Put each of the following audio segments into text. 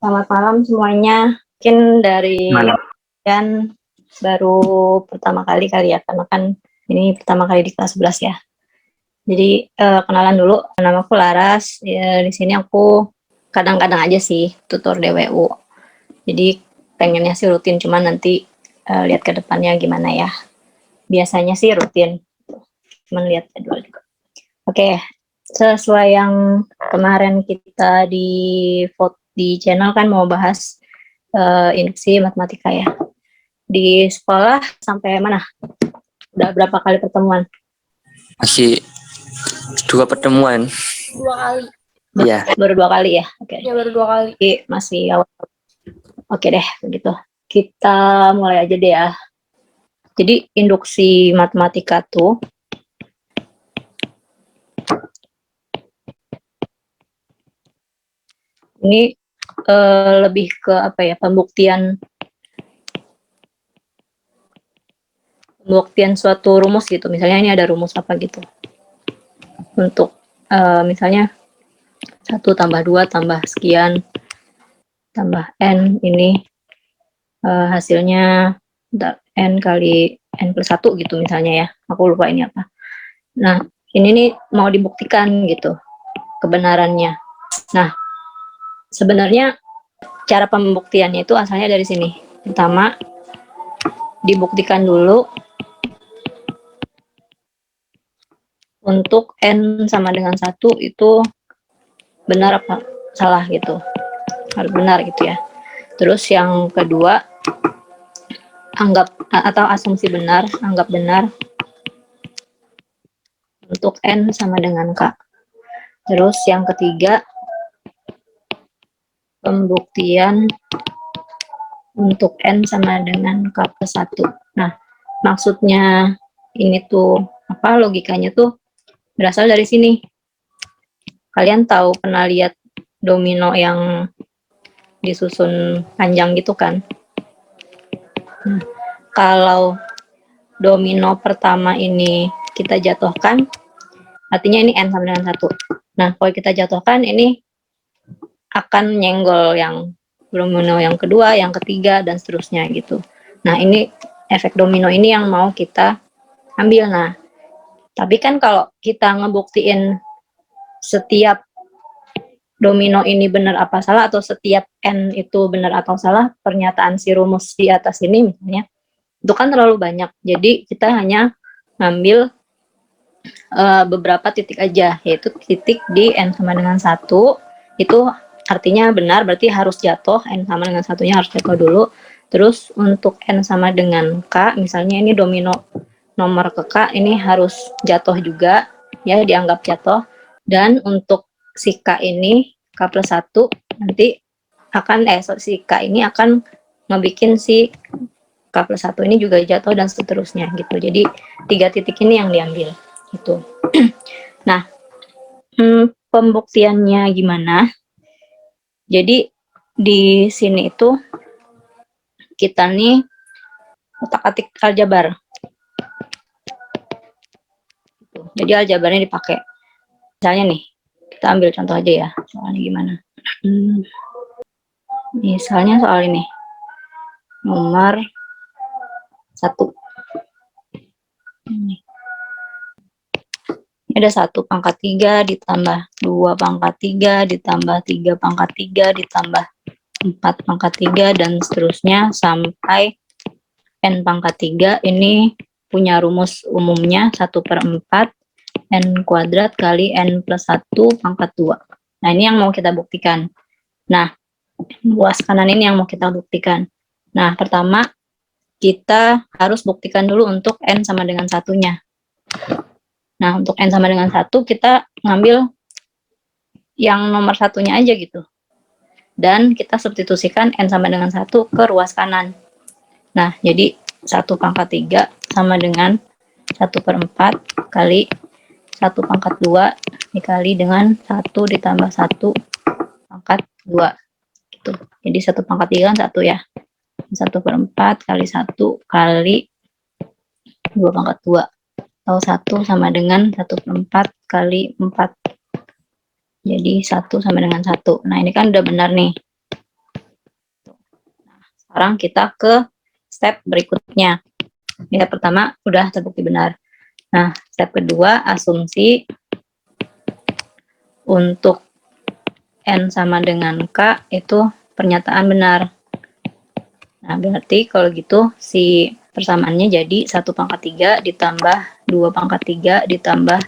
Selamat malam semuanya. Mungkin dari kalian baru pertama kali ya, karena kan ini pertama kali di kelas 11 ya. Jadi kenalan dulu, nama aku Laras. Ya, di sini aku kadang-kadang aja sih tutor DWU. Jadi pengennya sih rutin, cuman nanti lihat ke depannya gimana ya. Biasanya sih rutin, cuman lihat jadwal juga. Oke, sesuai yang kemarin kita di channel kan mau bahas induksi matematika ya. Di sekolah sampai mana? Udah berapa kali pertemuan? Masih 2 pertemuan. 2 kali. Iya. Baru 2 kali ya? Oke. Ya baru 2 kali. Jadi masih awal. Oke deh, begitu. Kita mulai aja deh ya. Jadi induksi matematika tuh ini lebih ke apa ya, pembuktian suatu rumus gitu. Misalnya ini ada rumus apa gitu. Untuk misalnya 1 tambah 2 tambah sekian tambah N, ini hasilnya N kali N plus 1 gitu misalnya ya. Aku lupa ini apa. Nah, ini nih mau dibuktikan gitu kebenarannya. Nah, sebenarnya cara pembuktiannya itu asalnya dari sini. Pertama, dibuktikan dulu untuk N sama dengan 1 itu benar apa salah gitu. Harus benar gitu ya. Terus yang kedua, anggap atau asumsi benar, anggap benar untuk N sama dengan K. Terus yang ketiga, pembuktian untuk N sama dengan K plus 1. Nah, maksudnya ini tuh, apa logikanya tuh berasal dari sini. Kalian tahu, pernah lihat domino yang disusun panjang gitu kan? Nah, kalau domino pertama ini kita jatuhkan, artinya ini N sama dengan 1. Nah, kalau kita jatuhkan, ini akan nyenggol yang domino yang kedua, yang ketiga, dan seterusnya gitu. Nah, ini efek domino ini yang mau kita ambil. Nah, tapi kan kalau kita ngebuktiin setiap domino ini benar apa salah, atau setiap N itu benar atau salah, pernyataan si rumus di atas ini misalnya, itu kan terlalu banyak. Jadi kita hanya ngambil beberapa titik aja, yaitu titik di N sama dengan 1, itu artinya benar, berarti harus jatuh, N sama dengan 1-nya harus jatuh dulu. Terus untuk N sama dengan K, misalnya ini domino nomor ke K, ini harus jatuh juga, ya dianggap jatuh. Dan untuk si K ini, K plus 1, nanti akan, si K ini akan ngebikin si K plus 1 ini juga jatuh dan seterusnya gitu. Jadi 3 titik ini yang diambil gitu. Nah, pembuktiannya gimana? Jadi di sini itu kita nih otak-atik aljabar. Jadi aljabarnya dipakai. Misalnya nih, kita ambil contoh aja ya, soalnya gimana. Misalnya soal ini, nomor 1. Ini ada 1 pangkat 3 ditambah 2 pangkat 3 ditambah 3 pangkat 3 ditambah 4 pangkat 3 dan seterusnya sampai N pangkat 3. Ini punya rumus umumnya 1/4 N kuadrat kali N plus 1 pangkat 2. Nah, ini yang mau kita buktikan. Nah, luas kanan ini yang mau kita buktikan. Nah, pertama kita harus buktikan dulu untuk N sama dengan 1-nya. Nah, untuk N sama dengan 1, kita ngambil yang nomor 1-nya aja gitu. Dan kita substitusikan N sama dengan 1 ke ruas kanan. Nah, jadi 1 pangkat 3 sama dengan 1/4 kali 1 pangkat 2 dikali dengan 1 ditambah 1 pangkat 2. Gitu. Jadi 1 pangkat 3 kan 1 ya. 1/4 kali 1 kali 2 pangkat 2. Atau 1 sama dengan 1/4 kali 4. Jadi 1 sama dengan 1. Nah, ini kan udah benar nih. Sekarang kita ke step berikutnya. Ya, pertama udah terbukti benar. Nah, step kedua, asumsi untuk N sama dengan K itu pernyataan benar. Nah, berarti kalau gitu si persamaannya jadi 1/3 ditambah 2/3 ditambah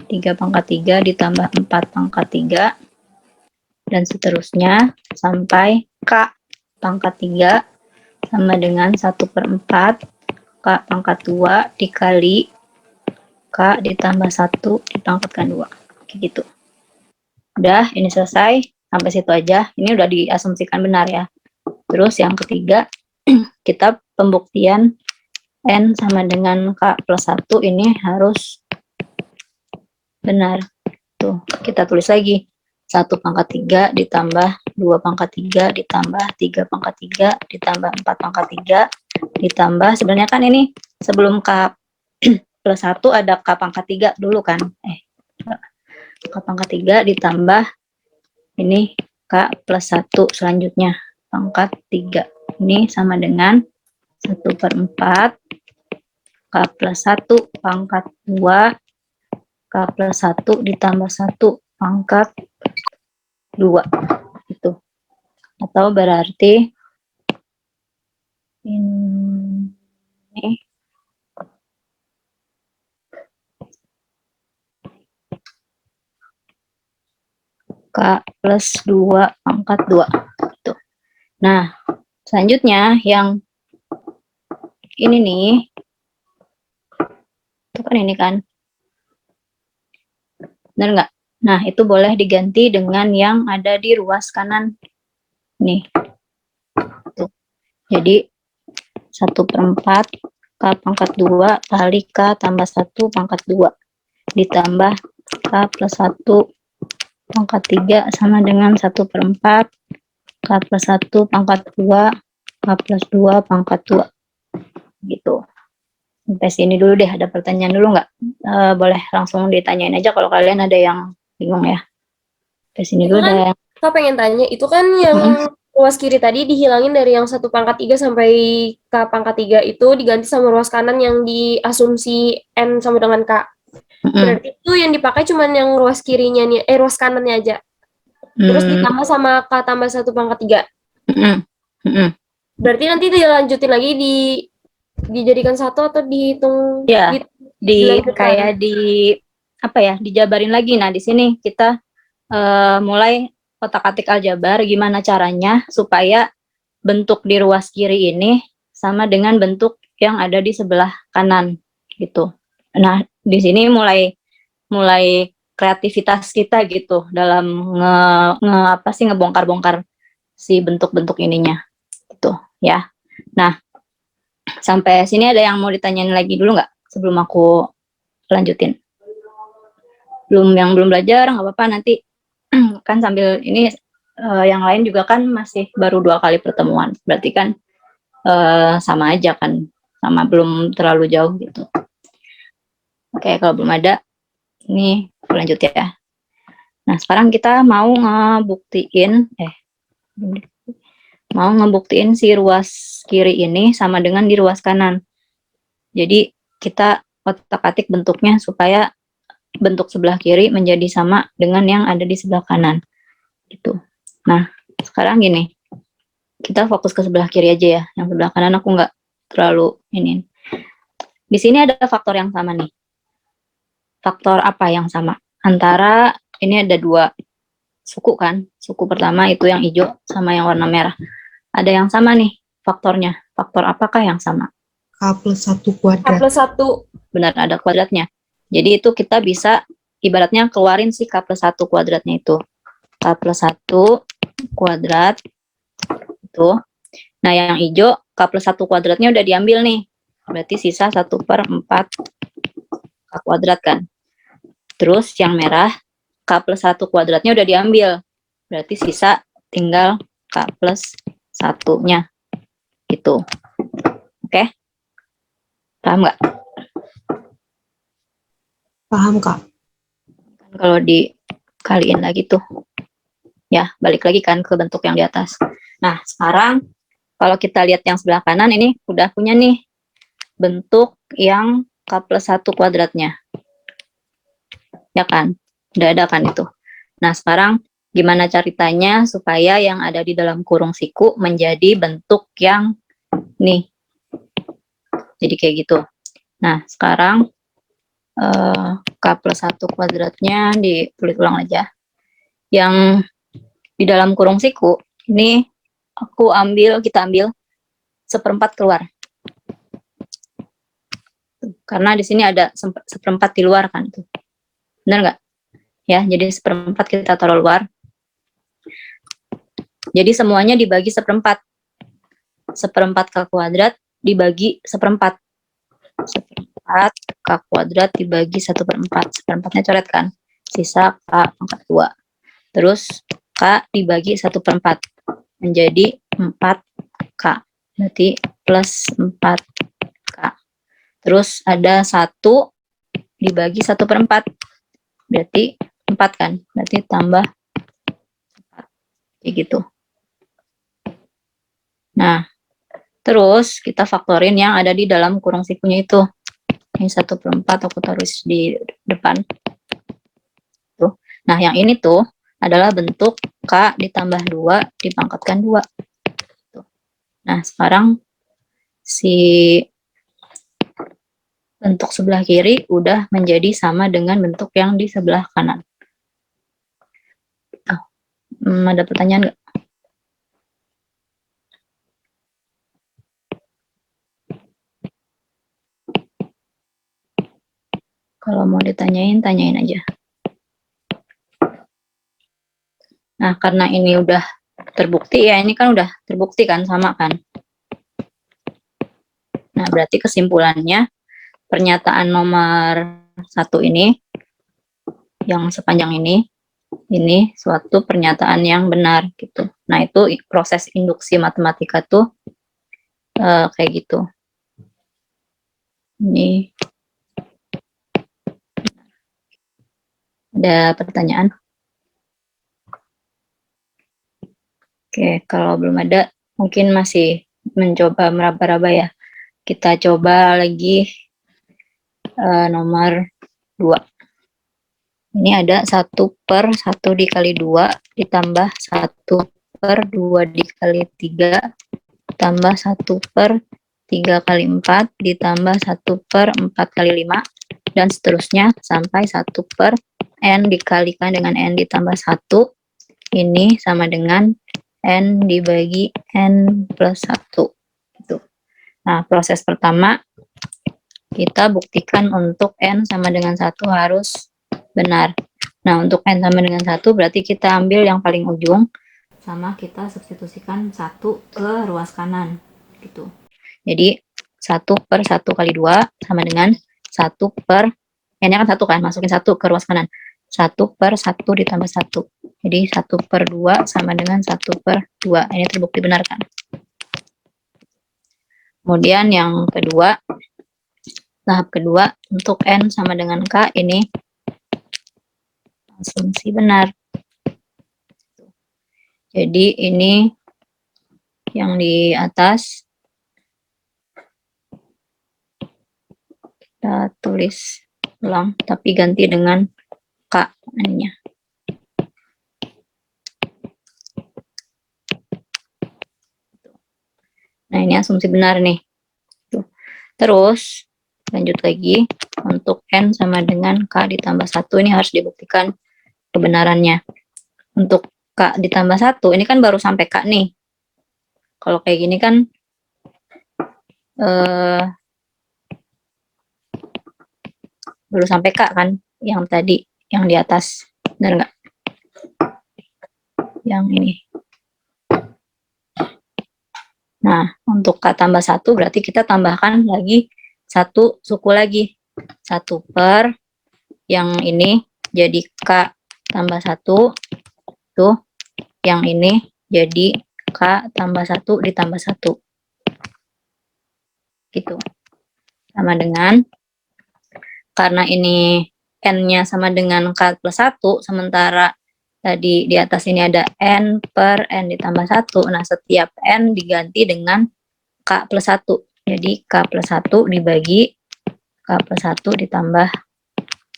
3/3 ditambah 4/3 dan seterusnya sampai K pangkat 3 sama dengan 1/4 K pangkat 2 dikali K ditambah 1 dipangkatkan 2. Kayak gitu. Udah, ini selesai. Sampai situ aja. Ini udah diasumsikan benar ya. Terus yang ketiga, kita pembuktian N sama dengan K plus 1 ini harus benar. Tuh, kita tulis lagi. 1/3 ditambah 2/3 ditambah 3/3 ditambah 4/3 ditambah, sebenarnya kan ini sebelum K plus 1 ada K pangkat 3 dulu kan. K pangkat 3 ditambah ini K plus 1 selanjutnya pangkat 3. Ini sama dengan 1/4 K plus 1 pangkat 2 K plus 1 ditambah 1 pangkat 2 itu. Atau berarti ini K plus 2 pangkat 2 gitu. Nah, selanjutnya yang ini nih, itu kan ini kan, benar nggak? Nah, itu boleh diganti dengan yang ada di ruas kanan nih. Tuh. Jadi 1/4 K pangkat 2 kali K tambah 1 pangkat 2 ditambah K plus 1 pangkat 3 sama dengan 1/4 K plus 1 pangkat 2 K plus 2 pangkat 2 gitu. Sampai sini dulu deh, ada pertanyaan dulu nggak? Boleh langsung ditanyain aja kalau kalian ada yang bingung ya. Sampai sini Itu dulu kan, deh. Kak pengen tanya, itu kan yang ruas kiri tadi dihilangin dari yang 1/3 sampai K pangkat 3 itu diganti sama ruas kanan yang diasumsi N sama dengan K. Berarti itu yang dipakai cuman yang ruas kirinya nih, ruas kanannya aja. Terus ditambah sama K tambah 1/3. Berarti nanti dilanjutin lagi dijadikan satu atau dihitung? Ya, kayak apa ya, dijabarin lagi. Nah, di sini kita mulai otak-atik aljabar gimana caranya supaya bentuk di ruas kiri ini sama dengan bentuk yang ada di sebelah kanan gitu. Nah, di sini mulai kreativitas kita gitu dalam ngebongkar-bongkar si bentuk-bentuk ininya gitu ya. Nah, sampai sini ada yang mau ditanyain lagi dulu nggak sebelum aku lanjutin? Yang belum belajar nggak apa-apa, nanti kan sambil ini yang lain juga kan masih baru 2 kali pertemuan, berarti kan sama aja kan, sama belum terlalu jauh gitu. Oke, kalau belum ada, ini lanjut ya. Nah, sekarang kita mau ngebuktiin si ruas kiri ini sama dengan di ruas kanan. Jadi kita otak-atik bentuknya supaya bentuk sebelah kiri menjadi sama dengan yang ada di sebelah kanan. Gitu. Nah, sekarang gini, kita fokus ke sebelah kiri aja ya. Yang sebelah kanan aku nggak terlalu ini. Di sini ada faktor yang sama nih. Faktor apa yang sama? Antara ini ada 2 suku kan. Suku pertama itu yang hijau sama yang warna merah. Ada yang sama nih faktornya. Faktor apakah yang sama? K plus 1 kuadrat. K plus 1. Benar, ada kuadratnya. Jadi itu kita bisa ibaratnya keluarin si K plus 1 kuadratnya itu. K plus 1 kuadrat itu. Nah, yang hijau K plus 1 kuadratnya udah diambil nih. Berarti sisa 1/4 K kuadrat kan. Terus yang merah K plus 1 kuadratnya udah diambil. Berarti sisa tinggal K plus 1-nya. Gitu. Oke? Paham nggak? Paham, Kak. Kalau dikaliin lagi tuh. Ya, balik lagi kan ke bentuk yang di atas. Nah, sekarang kalau kita lihat yang sebelah kanan ini udah punya nih bentuk yang K plus 1 kuadratnya. Ya kan? Udah ada kan itu. Nah, sekarang gimana ceritanya supaya yang ada di dalam kurung siku menjadi bentuk yang nih. Jadi kayak gitu. Nah, sekarang K plus 1 kuadratnya ditulis ulang aja. Yang di dalam kurung siku, ini kita ambil 1/4 keluar. Karena di sini ada 1/4 di luar kan. Benar nggak? Ya, jadi 1/4 kita taruh luar. Jadi semuanya dibagi 1/4. 1/4 K kuadrat dibagi 1/4. 1/4 K kuadrat dibagi 1/4. 1/4-nya coret kan? Sisa K pangkat 2. Terus K dibagi 1/4. Menjadi 4K. Berarti plus 4K. Terus ada 1 dibagi 1/4. Berarti 4 kan? Berarti tambah 4. Kayak gitu. Nah, terus kita faktorin yang ada di dalam kurung sikunya itu. Ini 1/4 aku taruh di depan. Tuh. Nah, yang ini tuh adalah bentuk K ditambah 2 dipangkatkan 2. Tuh. Nah, sekarang si bentuk sebelah kiri udah menjadi sama dengan bentuk yang di sebelah kanan. Ada pertanyaan nggak? Kalau mau ditanyain, tanyain aja. Nah, karena ini udah terbukti ya, ini kan udah terbukti kan, sama kan? Nah, berarti kesimpulannya, pernyataan nomor 1 ini, yang sepanjang ini suatu pernyataan yang benar gitu. Nah, itu proses induksi matematika tuh kayak gitu. Ini ada pertanyaan? Oke, kalau belum ada, mungkin masih mencoba meraba-raba ya. Kita coba lagi nomor 2. Ini ada 1/1 dikali 2 ditambah 1/2 dikali 3 tambah 1/3 kali 4 ditambah 1/4 kali 5 dan seterusnya sampai 1/n dikalikan dengan n ditambah 1. Ini sama dengan n dibagi n plus 1. Gitu. Nah, proses pertama kita buktikan untuk n sama dengan 1 harus benar. Nah, untuk n sama dengan 1 berarti kita ambil yang paling ujung sama kita substitusikan 1 ke ruas kanan gitu. Jadi 1/1 kali 2 sama dengan 1 n-nya kan 1 kan, masukin 1 ke ruas kanan. 1/1 ditambah 1. Jadi 1/2 sama dengan 1/2. Ini terbukti benar kan? Kemudian yang kedua, tahap kedua untuk n sama dengan k, ini asumsi benar. Jadi ini yang di atas kita tulis ulang tapi ganti dengan k n-nya. Nah, ini asumsi benar nih. Terus lanjut lagi untuk n sama dengan k ditambah 1, ini harus dibuktikan kebenarannya. Untuk k ditambah 1, ini kan baru sampai k nih. Kalau kayak gini kan baru sampai k kan, yang tadi, yang di atas. Benar nggak? Yang ini. Nah, untuk k tambah 1 berarti kita tambahkan lagi 1 suku lagi. 1 per yang ini jadi k tambah 1. Tuh, yang ini jadi k tambah 1 ditambah 1. Gitu. Sama dengan, karena ini n-nya sama dengan k plus 1, sementara tadi di atas ini ada N per N ditambah 1. Nah, setiap N diganti dengan K plus 1. Jadi, K plus 1 dibagi K plus 1 ditambah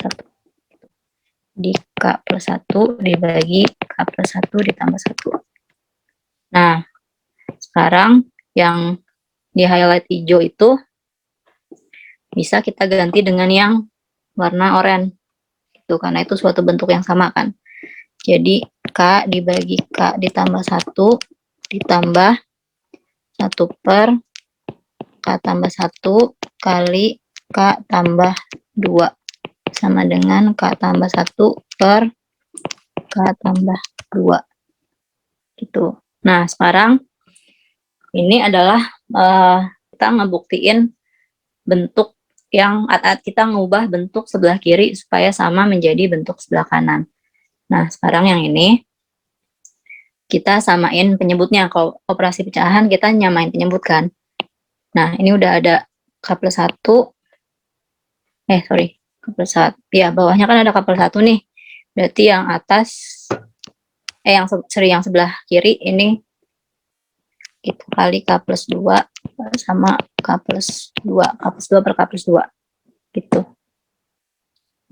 1. Di K plus 1 dibagi K plus 1 ditambah 1. Nah, sekarang yang di highlight hijau itu bisa kita ganti dengan yang warna oranye. Itu karena itu suatu bentuk yang sama kan. Jadi K dibagi K ditambah 1 ditambah 1 per K tambah 1 kali K tambah 2 sama dengan K tambah 1 per K tambah 2. Gitu. Nah, sekarang ini adalah kita ngebuktiin bentuk yang kita ngubah bentuk sebelah kiri supaya sama menjadi bentuk sebelah kanan. Nah, sekarang yang ini kita samain penyebutnya. Kalau operasi pecahan kita nyamain penyebut kan. Nah, ini udah ada K plus 1. K plus 1. Ya, bawahnya kan ada K plus 1 nih. Berarti yang atas, yang sebelah kiri ini itu kali K plus 2 sama K plus 2. K plus 2 per K plus 2. Gitu.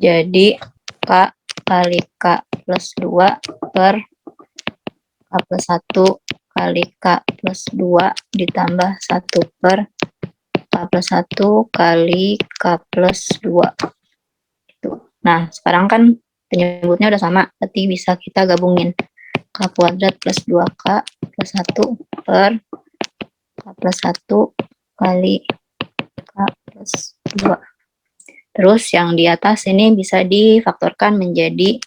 Jadi, K kali K plus 2 per K plus 1 kali K plus 2 ditambah 1 per K plus 1 kali K plus 2. Gitu. Nah, sekarang kan penyebutnya udah sama, berarti bisa kita gabungin. K kuadrat plus 2K plus 1 per K plus 1 kali K plus 2. Terus yang di atas ini bisa difaktorkan menjadi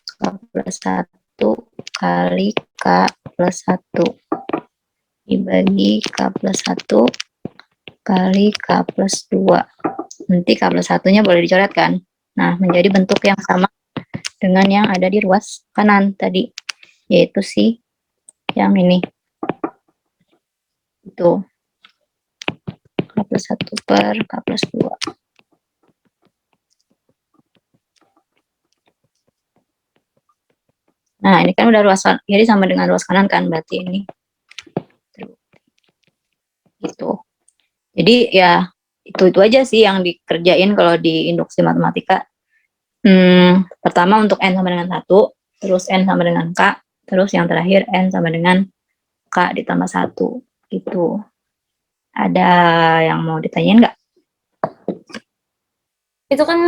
K plus 1 kali K plus 1 dibagi K plus 1 kali K plus 2. Nanti K plus 1-nya boleh dicoret kan? Nah, menjadi bentuk yang sama dengan yang ada di ruas kanan tadi, yaitu si yang ini. Itu K plus 1 per K plus 2. Nah, ini kan udah ruas kiri sama dengan ruas kanan kan, berarti ini. Gitu. Jadi ya itu aja sih yang dikerjain kalau di induksi matematika. Pertama untuk N sama dengan 1, terus N sama dengan K, terus yang terakhir N sama dengan K ditambah 1. Gitu. Ada yang mau ditanyain nggak? Itu kan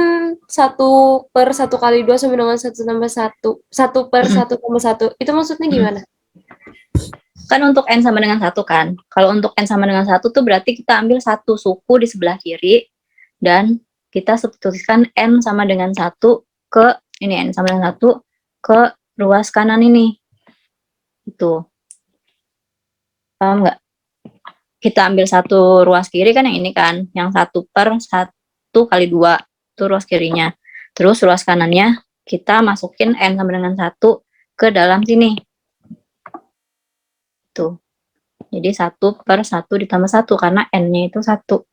1 per 1 kali 2 sama dengan 1 tambah 1. 1 per 1 tambah 1. Itu maksudnya gimana? Kan untuk N sama dengan 1 kan. Kalau untuk N sama dengan 1 tuh berarti kita ambil satu suku di sebelah kiri dan kita substitusikan N sama dengan 1 ke ini, N sama dengan 1 ke ruas kanan ini. Itu. Paham nggak? Kita ambil satu ruas kiri kan yang ini kan, yang 1 per 1 kali 2. Itu ruas kirinya. Terus ruas kanannya kita masukin N sama dengan 1 ke dalam sini. Tuh. Jadi 1 per 1 ditambah 1 karena N-nya itu 1.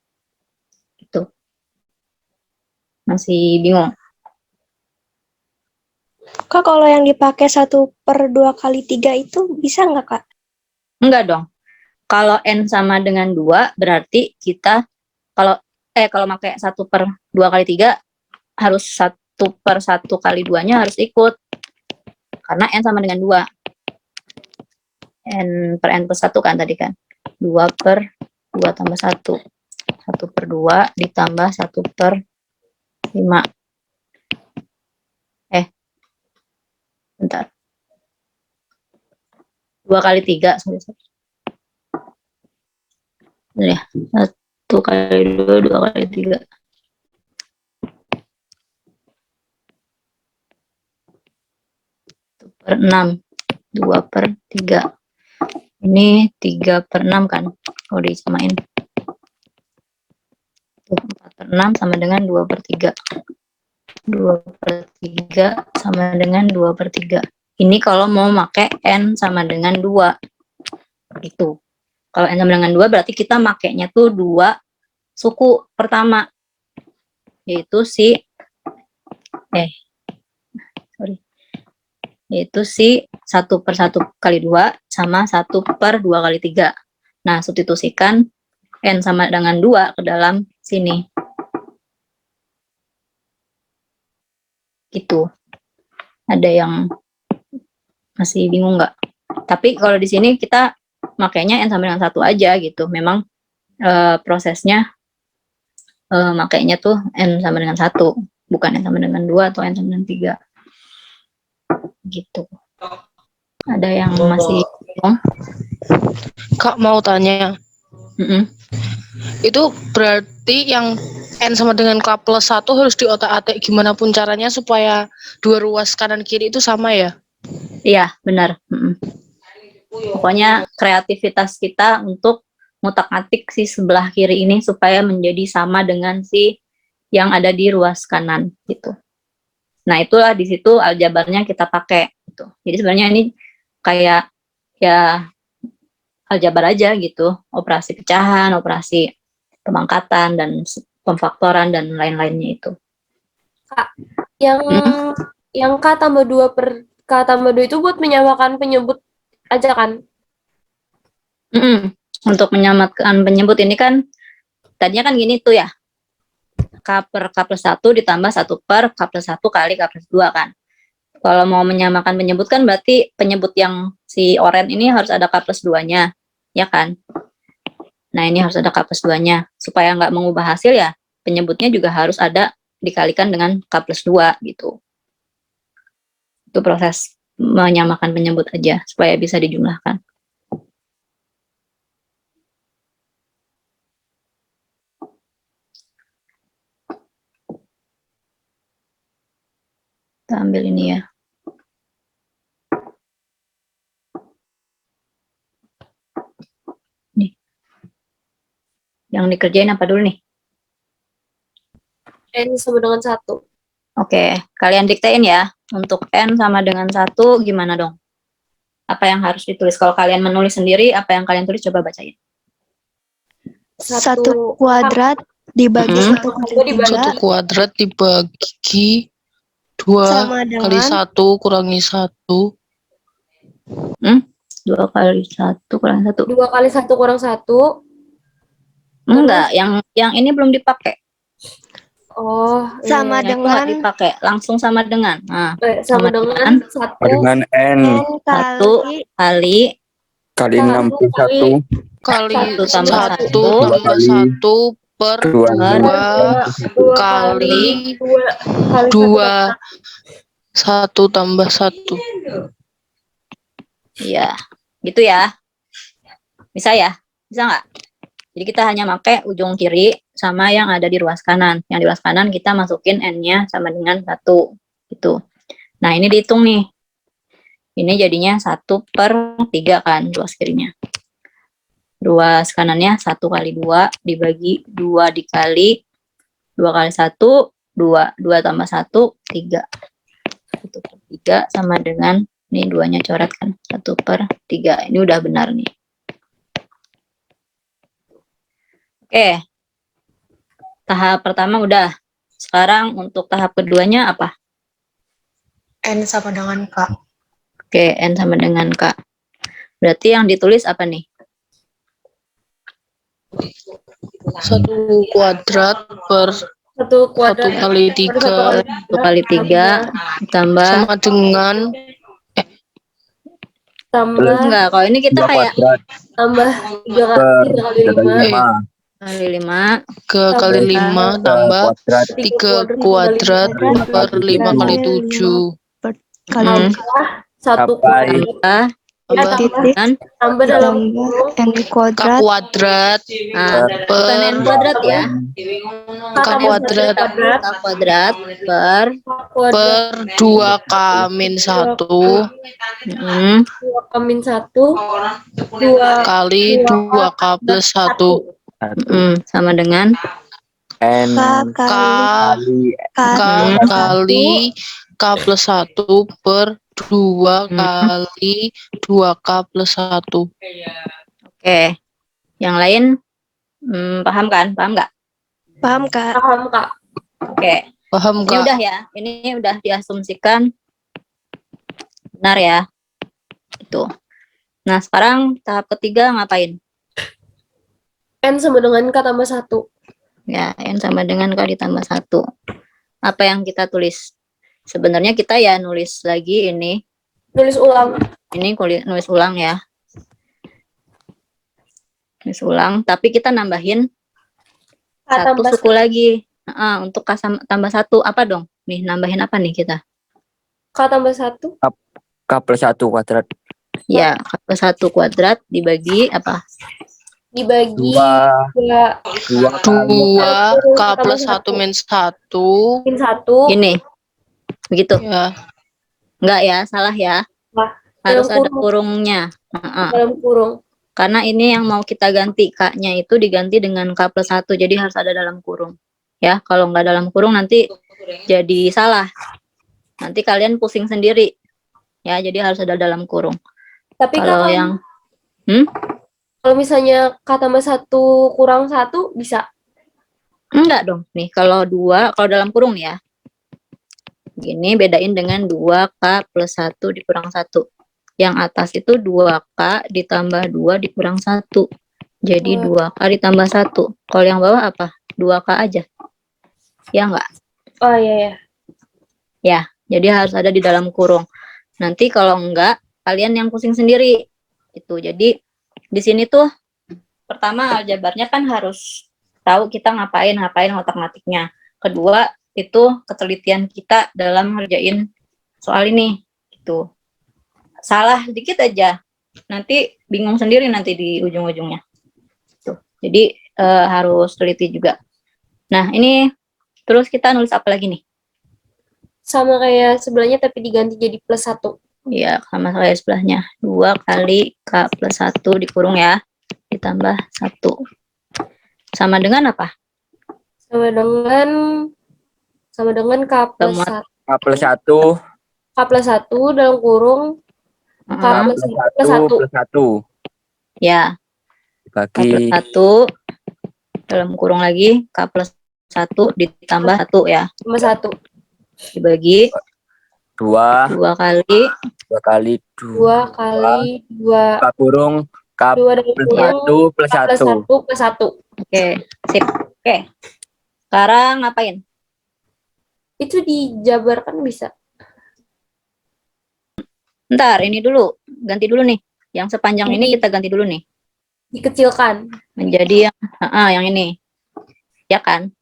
Gitu. Masih bingung? Kak, kalau yang dipakai 1 per 2 kali 3 itu bisa nggak, Kak? Enggak dong. Kalau N sama dengan 2 berarti kita kalau pakai 1 per 2 kali 3 harus 1 per 1 kali 2-nya harus ikut. Karena N sama dengan 2. N per N plus 1 kan tadi kan. 2 per 2 tambah 1. 1 per 2 ditambah 1 per 5. Bentar. 2 kali 3. Sorry. Ya, 1 kali 2, 2 kali 3. 1 per 6. 2 per 3. Ini 3 per 6 kan, kalau disamain. 4 per 6 sama dengan 2 per 3. 2 per 3 sama dengan 2 per 3. Ini kalau mau pakai N sama dengan 2. Gitu. Kalau N sama dengan 2 berarti kita makainya tuh 2 suku pertama. Yaitu yaitu si 1/1 kali 2 sama 1/2 kali 3. Nah, substitusikan N sama dengan 2 ke dalam sini. Gitu. Ada yang masih bingung nggak? Tapi kalau di sini kita makainya N sama dengan 1 aja gitu. Memang prosesnya makainya tuh N sama dengan 1, bukan N sama dengan 2 atau N sama dengan 3. Gitu. Ada yang masih bingung? Kak mau tanya, Mm-mm. itu berarti yang N sama dengan K plus 1 harus diotak-atik gimana pun caranya supaya dua ruas kanan kiri itu sama ya? Iya, benar. Mm-mm. Pokoknya kreativitas kita untuk ngutak-ngatik si sebelah kiri ini supaya menjadi sama dengan si yang ada di ruas kanan gitu. Nah, itulah di situ aljabarnya kita pakai gitu. Jadi sebenarnya ini kayak ya aljabar aja gitu, operasi pecahan, operasi pemangkatan dan pemfaktoran dan lain-lainnya itu. Yang K tambah 2 per K tambah 2 itu buat menyamakan penyebut aja kan? Untuk menyamakan penyebut ini kan tadinya kan gini tuh ya, K per K plus 1 ditambah 1 per K plus 1 kali K plus 2 kan. Kalau mau menyamakan penyebut kan berarti penyebut yang si oren ini harus ada K plus 2-nya, ya kan? Nah, ini harus ada K plus 2-nya. Supaya nggak mengubah hasil ya, penyebutnya juga harus ada dikalikan dengan K plus 2 gitu. Itu proses menyamakan penyebut aja, supaya bisa dijumlahkan. Kita ambil ini ya. Nih. Yang dikerjain apa dulu nih? N sama dengan 1. Oke, kalian diktein ya. Untuk N sama dengan 1 gimana dong? Apa yang harus ditulis? Kalau kalian menulis sendiri, apa yang kalian tulis coba bacain. 1 kuadrat dibagi 1 kali 1 3 kuadrat dibagi 2 sama kali dengan 1 kurangi 1. 2 kali 1 kurang 1. 2 kali 1 kurang 1. Enggak, yang ini belum dipakai. Oh, sama Yang itu nggak dengan dipakai, langsung sama dengan. Nah, sama dengan 1 Dengan N N Satu. kali kali kali 1 61 Kali 1 tambah 1 1 tambah 1 per Dua. 2 kali 2 1 tambah 1. Iya, gitu ya. Bisa ya? Bisa nggak? Jadi kita hanya pakai ujung kiri sama yang ada di ruas kanan. Yang di ruas kanan kita masukin N-nya sama dengan 1. Gitu. Nah, ini dihitung nih. Ini jadinya 1/3 kan ruas kirinya. Ruas kanannya 1 kali 2 dibagi 2 dikali 2 kali 1, 2. 2 tambah 1, 3. 1/3 sama dengan, ini 2-nya coret kan, 1/3. Ini udah benar nih. Oke. Tahap pertama udah. Sekarang untuk tahap keduanya apa? N sama dengan K. Oke, N sama dengan K. Berarti yang ditulis apa nih? 1 kuadrat per 1 1 kuadrat kali 3 1 kali 3 ditambah sama dengan tambah enggak, kalau ini kita 2 kayak kuadrat tambah 3 per kali 3 kali 5 5 kali 5 kali 5 tambah kuadrat 3 kuadrat per 5 kali 7 kali 1 Sampai kuadrat tambah titik kan? tambah dalam ditambah N K kuadrat kuadrat Nah, bukan N kuadrat ya. K kuadrat K kuadrat per per 2 K min 1 mm, 2 min 1 2 kali 2 K plus 1 sama dengan N K kali kali K plus 1 per 2 kali 2 K plus 1. Oke. Yang lain paham kan? Paham nggak? paham Kak? paham Kak. Oke. Paham Ini Kak? udah ya. Ini udah diasumsikan Benar ya? Itu. Nah, sekarang tahap ketiga ngapain? N sama dengan K tambah 1. Ya, N sama dengan K ditambah 1. Apa yang kita tulis? Sebenarnya kita ya nulis lagi ini. Nulis ulang. Ini nulis ulang ya. Nulis ulang, tapi kita nambahin K satu tambah suku lagi. Untuk K tambah 1, apa dong? Nih, nambahin apa nih kita? K tambah 1. K plus 1 kuadrat. Ya, K plus 1 kuadrat dibagi apa? Dibagi 2 2 K plus 1 1 min 1. min 1. Ini. Begitu. Ya. Enggak ya, salah ya. Wah, Harus dalam ada kurungnya. dalam kurung. Karena ini yang mau kita ganti, K-nya itu diganti dengan K plus 1, jadi harus ada dalam kurung. Ya, kalau nggak dalam kurung nanti jadi salah. Nanti kalian pusing sendiri. Ya, jadi harus ada dalam kurung. Tapi Kalau Kak, yang kalau misalnya K tambah 1 kurang 1 bisa. enggak dong. Nih, kalau 2, kalau dalam kurung ya. Gini bedain dengan 2K plus 1 dikurang 1. Yang atas itu 2K ditambah 2 dikurang 1. Jadi 2K ditambah 1. Kalau yang bawah apa? 2K aja. Ya enggak? Oh iya ya. Ya, jadi harus ada di dalam kurung. Nanti kalau enggak, kalian yang pusing sendiri. Itu. Jadi di sini tuh pertama aljabarnya kan harus tahu kita ngapain otak-ngatiknya. Kedua, itu ketelitian kita dalam ngerjain soal ini. Gitu. Salah dikit aja, nanti bingung sendiri nanti di ujung-ujungnya. Tuh. Jadi harus teliti juga. Nah, ini terus kita nulis apa lagi nih? Sama kayak sebelahnya tapi diganti jadi plus 1. Ya, sama kayak sebelahnya. 2 kali K plus 1 dikurung ya. Ditambah 1. Sama dengan apa? Sama dengan K plus Temuan. 1. K plus 1 K plus 1 dalam kurung K plus 1 plus 1 Ya, K plus bagi 1 dalam kurung lagi K plus 1 ditambah 1 ya. tambah 1. Dibagi 2 kali 2 kali 2 kali 2 K kurung K 2 dalam plus kurung 1 plus K plus 1. 1 plus 1. Oke, sip. Oke. Sekarang ngapain? Itu dijabarkan bisa. Ntar, ini dulu. Ganti dulu nih. Yang sepanjang ini kita ganti dulu nih. Dikecilkan. Menjadi yang ini. Ya kan?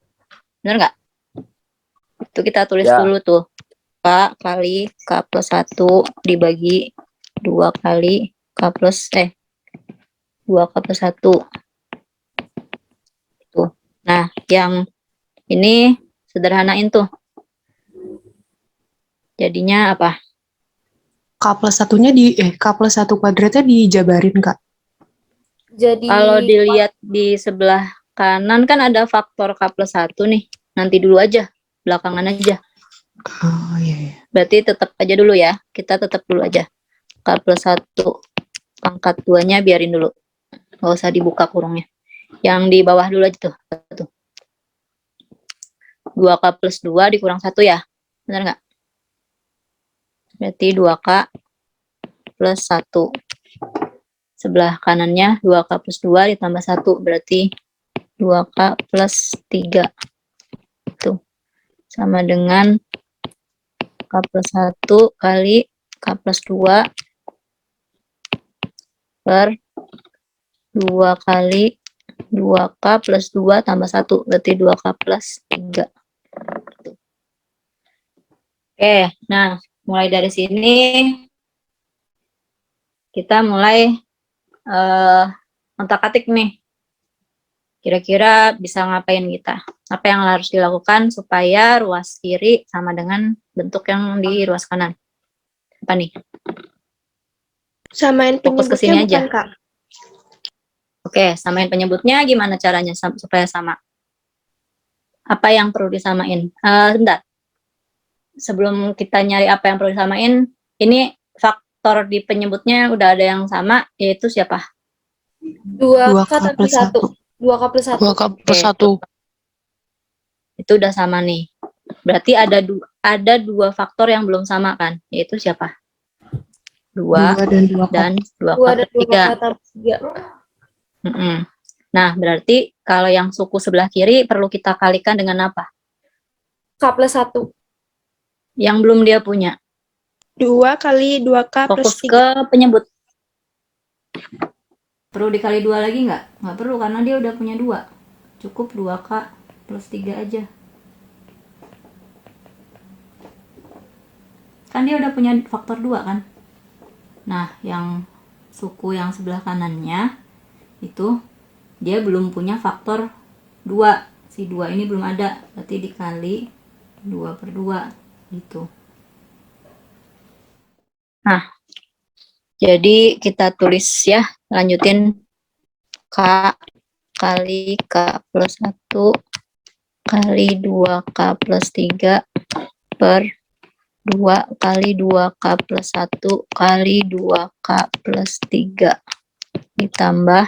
Bener nggak? Itu kita tulis Ya. dulu tuh. K kali K plus 1 dibagi 2 kali K plus 2K plus 1. Tuh. Nah, yang ini sederhanain tuh. Jadinya apa? K plus satunya K plus 1 kuadratnya dijabarin, Kak. Jadi Kalau dilihat di sebelah kanan kan ada faktor K plus 1 nih. Nanti dulu aja. Belakangan aja. Oh iya. Berarti tetap aja dulu ya. Kita tetap dulu aja. K plus 1 pangkat 2-nya biarin dulu. Nggak usah dibuka kurungnya. Yang di bawah dulu aja tuh. 2K plus 2 dikurang 1 ya. Benar nggak? Berarti 2K plus 1. Sebelah kanannya 2K plus 2 ditambah 1. Berarti 2K plus 3. Tuh. Sama dengan K plus 1 kali K plus 2 per 2 kali 2K plus 2 tambah 1. Berarti 2K plus 3. Oke, nah mulai dari sini kita mulai otak-atik nih. Kira-kira bisa ngapain kita? Apa yang harus dilakukan supaya ruas kiri sama dengan bentuk yang di ruas kanan? Apa nih? Samain Fokus ke sini penyebutnya aja. bukan, Kak? Oke, samain penyebutnya gimana caranya supaya sama? Apa yang perlu disamain? Bentar. Sebelum kita nyari apa yang perlu disamain, ini faktor di penyebutnya udah ada yang sama, yaitu siapa? 2K tambah 1. 2K plus 1. 2K plus 1. Itu udah sama nih. Berarti ada dua faktor yang belum sama kan? Yaitu siapa? 2 2 dan 2 dan 2K 2 dan per 2 3. tambah 3. Nah, berarti kalau yang suku sebelah kiri perlu kita kalikan dengan apa? K plus 1. Yang belum dia punya. 2 kali 2K plus Fokus 3. ke penyebut. Perlu dikali 2 lagi nggak? Nggak perlu karena dia udah punya 2. Cukup 2K plus 3 aja. Kan dia udah punya faktor 2 kan? Nah, yang suku yang sebelah kanannya itu dia belum punya faktor 2. Si 2 ini belum ada. Berarti dikali 2 per 2 gitu. Nah, jadi kita tulis ya, lanjutin K kali K plus 1 kali 2K plus 3 per 2 kali 2K plus 1 kali 2K plus 3 ditambah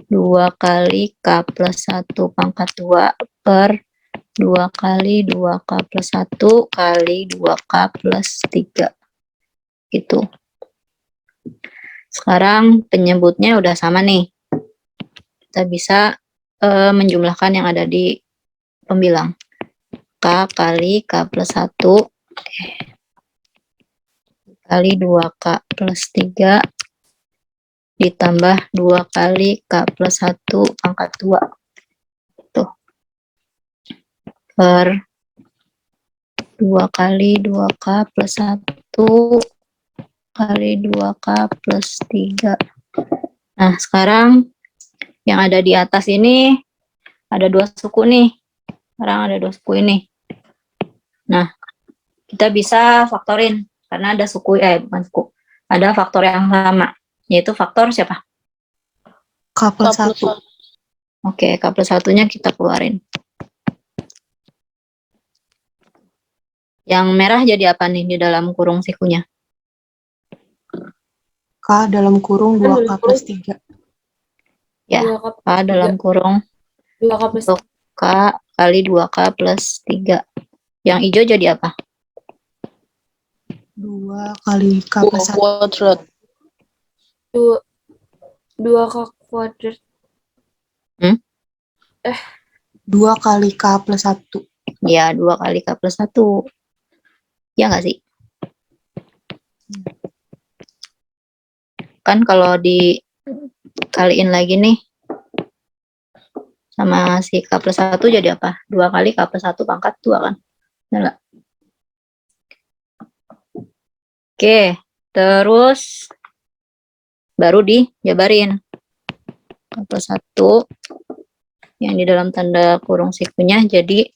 2 kali K plus 1 pangkat 2 per 2 kali 2K plus 1 kali 2K plus 3 gitu. Sekarang penyebutnya udah sama nih. Kita bisa menjumlahkan yang ada di pembilang. K kali K plus 1 kali 2K plus 3 ditambah 2 kali K plus 1 pangkat 2. Tuh. Per 2 kali 2K plus 1 kali 2K plus 3. Nah, sekarang yang ada di atas ini ada 2 suku nih. Sekarang ada 2 suku ini. Nah, kita bisa faktorin karena ada suku, bukan suku. Ada faktor yang sama, yaitu faktor siapa? K plus 1. Oke, K plus 1-nya kita keluarin. Yang merah jadi apa nih di dalam kurung sikunya? K dalam kurung 2K plus 3. Ya, 2K K dalam kurung 2K plus untuk K kali 2K plus 3. Yang hijau jadi apa? 2 kali K plus 1. Kuadrat. 2K kuadrat. 2 kali K plus 1. Ya, 2 kali K plus 1. Ya nggak sih? Kan kalau dikaliin lagi nih, sama si K plus 1 jadi apa? 2 kali K plus 1 pangkat 2 kan? Benar nggak? Oke, terus baru dijabarin. K plus 1 yang di dalam tanda kurung sikunya jadi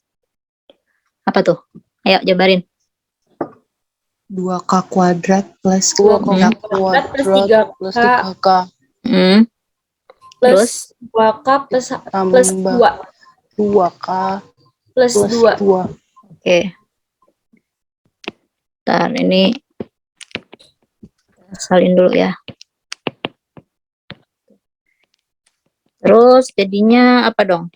apa tuh? Ayo jabarin. 2K kuadrat plus 2K 3K. kuadrat plus Plus 3K 3K. plus Terus 2K plus Tambah 2 2K plus plus 2. 2. oke. Ntar ini salin dulu ya. Terus jadinya apa dong?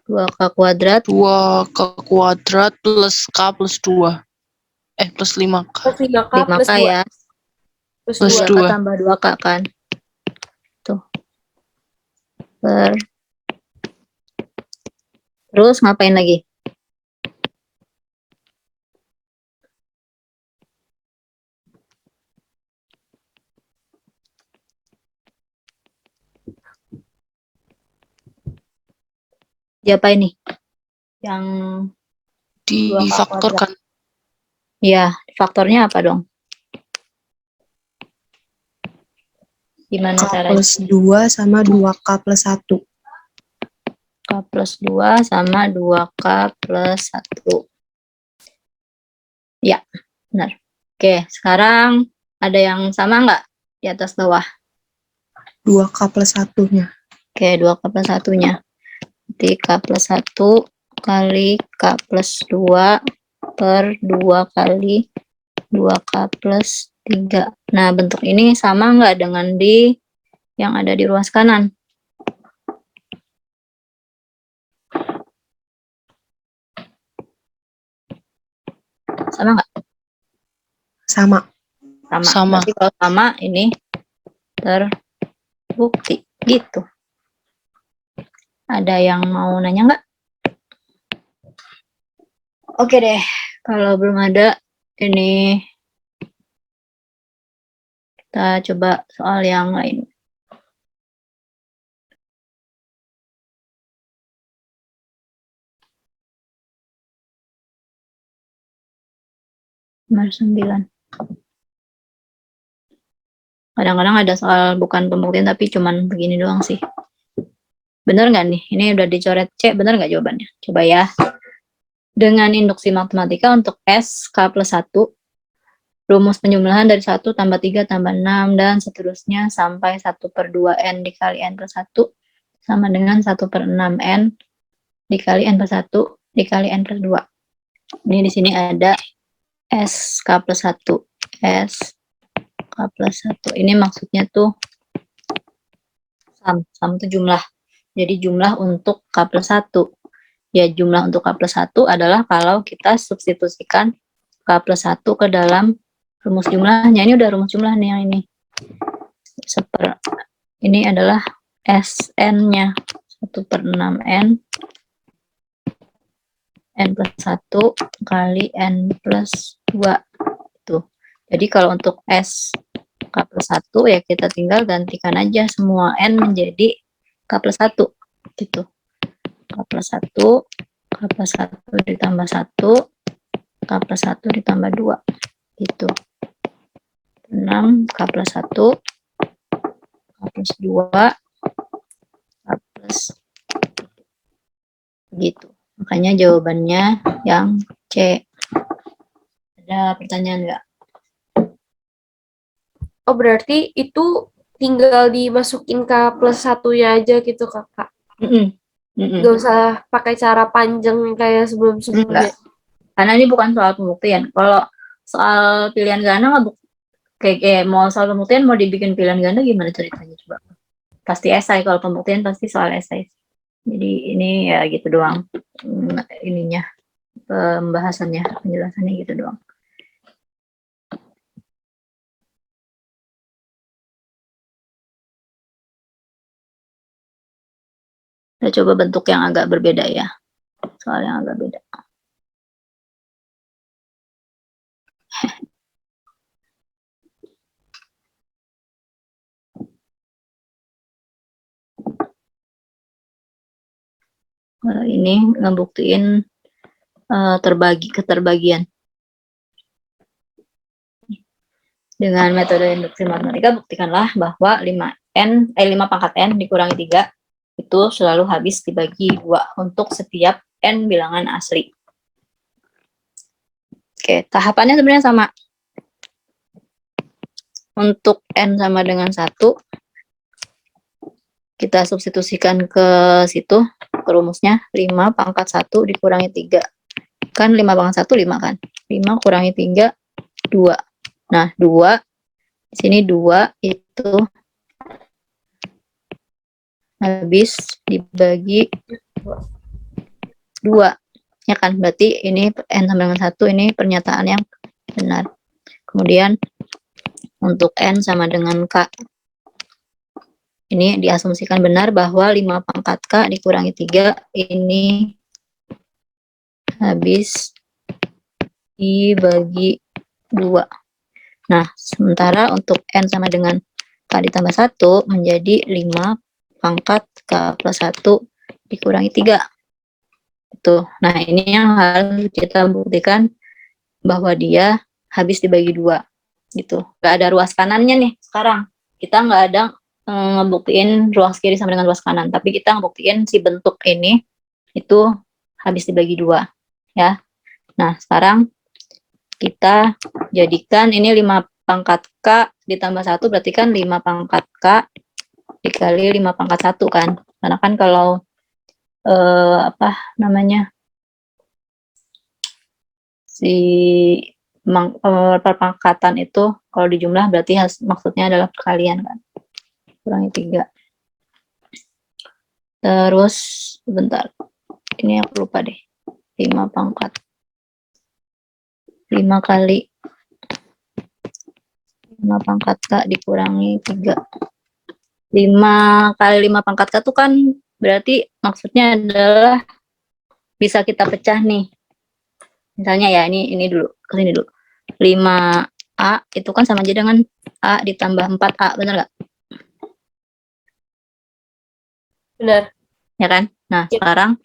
2K kuadrat 2K kuadrat plus K plus 2. Plus 5K. Plus 5K 5K plus 2. ya. Plus Plus 2. 2K 2. tambah 2K kan. Tuh. Terus ngapain lagi? Diapain nih? Yang 2K Difaktorkan. ya, faktornya apa dong? Gimana K caranya? plus 2 sama 2K plus 1. K plus 2 sama 2K plus 1. Ya, benar. Oke, sekarang ada yang sama nggak di atas bawah? 2K plus 1-nya. Oke, 2K plus 1-nya. Jadi K plus 1 kali K plus 2 per 2 kali 2K plus 3. Nah, bentuk ini sama nggak dengan di yang ada di ruas kanan? Sama nggak? Sama. Sama. Berarti kalau sama ini terbukti gitu. Ada yang mau nanya nggak? Oke deh, kalau belum ada, ini kita coba soal yang lain. Nomor 9. Kadang-kadang ada soal bukan pembuktian tapi cuman begini doang sih. Bener nggak nih? Ini udah dicoret C, bener nggak jawabannya? Coba ya. Dengan induksi matematika untuk S, K plus 1, rumus penjumlahan dari 1 tambah 3 tambah 6, dan seterusnya sampai 1/2N dikali N plus 1 sama dengan 1/6N dikali N plus 1 dikali N plus 2. Ini di sini ada S, K plus 1. S, K plus 1. Ini maksudnya tuh sum itu jumlah. Jadi jumlah untuk K plus 1. Ya, jumlah untuk K plus 1 adalah kalau kita substitusikan K plus 1 ke dalam rumus jumlahnya. Ini udah rumus jumlah nih yang ini. Ini adalah Sn-nya. 1/6N N plus 1 kali N plus 2. Itu. Jadi kalau untuk S K plus 1 ya kita tinggal gantikan aja semua N menjadi K plus 1. Gitu. K plus 1, K plus 1 ditambah 1, K plus 1 ditambah 2. Gitu. 6, K plus 1, K plus 2, K plus gitu. Makanya jawabannya yang C. Ada pertanyaan nggak? Oh, berarti itu tinggal dimasukin K plus 1-nya aja gitu, Kakak. Nggak usah pakai cara panjang kayak sebelum-sebelumnya. Karena ini bukan soal pembuktian. Kalau soal pilihan ganda nggak kayak mau soal pembuktian mau dibikin pilihan ganda gimana ceritanya coba? Pasti esai. Kalau pembuktian pasti soal esai. Jadi ini ya gitu doang. Ininya pembahasannya, penjelasannya gitu doang. Kita coba bentuk yang agak berbeda ya. Soal yang agak beda. Ini ngebuktiin keterbagian. Dengan metode induksi matematika, buktikanlah bahwa 5 pangkat N dikurangi 3 itu selalu habis dibagi 2 untuk setiap N bilangan asli. Oke, tahapannya sebenarnya sama. Untuk N sama dengan 1, kita substitusikan ke situ, ke rumusnya 5 pangkat 1 dikurangi 3. Kan 5 pangkat 1, 5 kan? 5 kurangi 3, 2. Nah, 2, di sini 2 itu habis dibagi 2. Ya kan? Berarti ini N sama dengan 1, ini pernyataan yang benar. Kemudian, untuk N sama dengan K. Ini diasumsikan benar bahwa 5 pangkat K dikurangi 3 ini habis dibagi 2. Nah, sementara untuk N sama dengan K ditambah 1 menjadi 5 pangkat K plus 1 dikurangi 3. Itu. Nah, ini yang harus kita buktikan bahwa dia habis dibagi 2. Gitu. Gak ada ruas kanannya nih sekarang. Kita nggak ada ngebuktiin ruas kiri sama dengan ruas kanan, tapi kita ngebuktiin si bentuk ini itu habis dibagi 2. Ya. Nah, sekarang kita jadikan ini 5 pangkat K ditambah 1 berarti kan 5 pangkat K dikali 5 pangkat 1 kan. Karena kan kalau si perpangkatan itu kalau dijumlah berarti maksudnya adalah perkalian kan. Kurangi 3. Terus bentar. Ini aku lupa deh. 5 pangkat 5 kali 5 pangkat K dikurangi 3. 5 kali 5 pangkat K itu kan berarti maksudnya adalah bisa kita pecah nih. Misalnya ya, ini dulu, ke sini dulu. 5A itu kan sama aja dengan A ditambah 4A, benar nggak? Benar. Ya kan? Nah, Ya. sekarang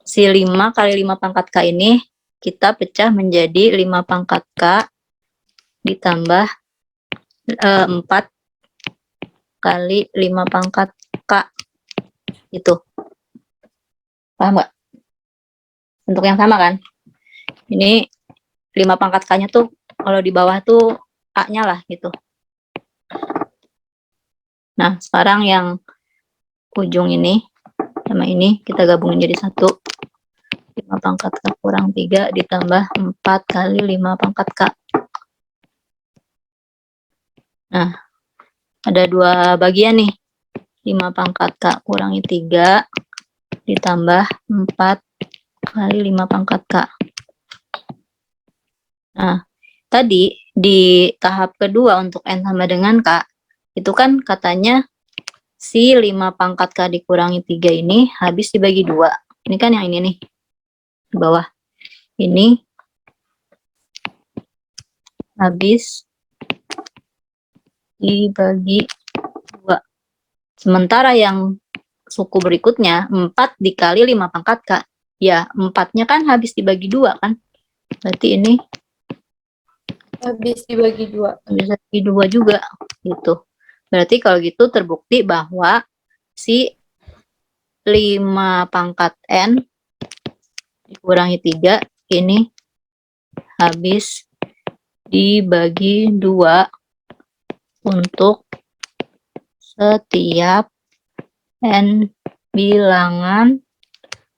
si 5 kali 5 pangkat K ini kita pecah menjadi 5 pangkat K ditambah 4 kali 5 pangkat K. Itu. Paham nggak? Bentuk yang sama kan? Ini 5 pangkat K-nya tuh kalau di bawah tuh A-nya lah gitu. Nah, sekarang yang ujung ini sama ini kita gabungin jadi 1. 5 pangkat K kurang 3 ditambah 4 kali 5 pangkat K. Nah, ada 2 bagian nih. 5 pangkat K kurangi 3 ditambah 4 kali 5 pangkat K. Nah, tadi di tahap kedua untuk N sama dengan K, itu kan katanya si 5 pangkat K dikurangi 3 ini habis dibagi 2. Ini kan yang ini nih, di bawah. Ini habis dibagi 2. Sementara yang suku berikutnya, 4 dikali 5 pangkat K. Ya, 4-nya kan habis dibagi 2 kan. Berarti ini Habis dibagi 2. bisa dibagi 2 juga gitu. Berarti kalau gitu terbukti bahwa si 5 pangkat N dikurangi 3 ini habis dibagi 2 untuk setiap N bilangan